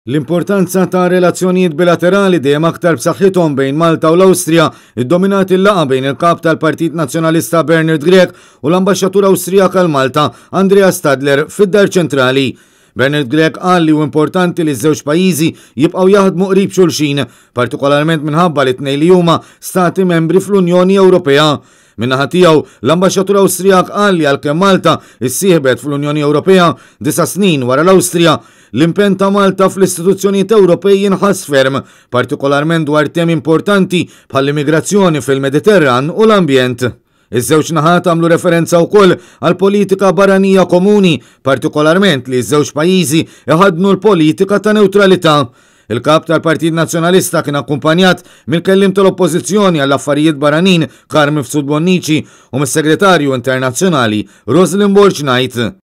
L-importanza ta' relazzjonijiet bilaterali dejjem aktar b'saħħithom bejn Malta u l-Awstrija iddominat il-laqgħa bejn il-kap tal-Partit Nazzjonalista Bernhard Grech u l-Ambaxxatur Awstrijak għal Malta Andreas Stadler fid-Dar Ċentrali. Bernhard Grech qal li hu importanti li ż-żewġ pajjiżi jibqgħu jaħdmu qrib xulxin, partikolarment minħabba li tnejn li huma stati membri fl-Unjoni Ewropea. Min-naħa tiegħu l-Ambaxxatur Awstrijak qal li għalkemm Malta issieħbet fl-Unjoni Ewropea 9 snin wara l-Awstrija, l-impenn ta' Malta fl-istituzzjonijiet Ewropej jinħass ferm, partikolarment dwar temi importanti bħall-immigrazzjoni fil-Mediterran u l-ambjent. Iż-żewġ naħat għamlu referenza wkoll għal politika barranija komuni, partikolarment li ż-żewġ pajjiżi iħadnu l-politika ta' neutralità. Il-kap tal-Partit Nazzjonalista kien akkumpanjat mill-kellim tal-Oppożizzjoni għall-affarijiet barranin Carmen Fsud Bonnici u mis-Segretarju Internazzjonali Rosalind Borchnight.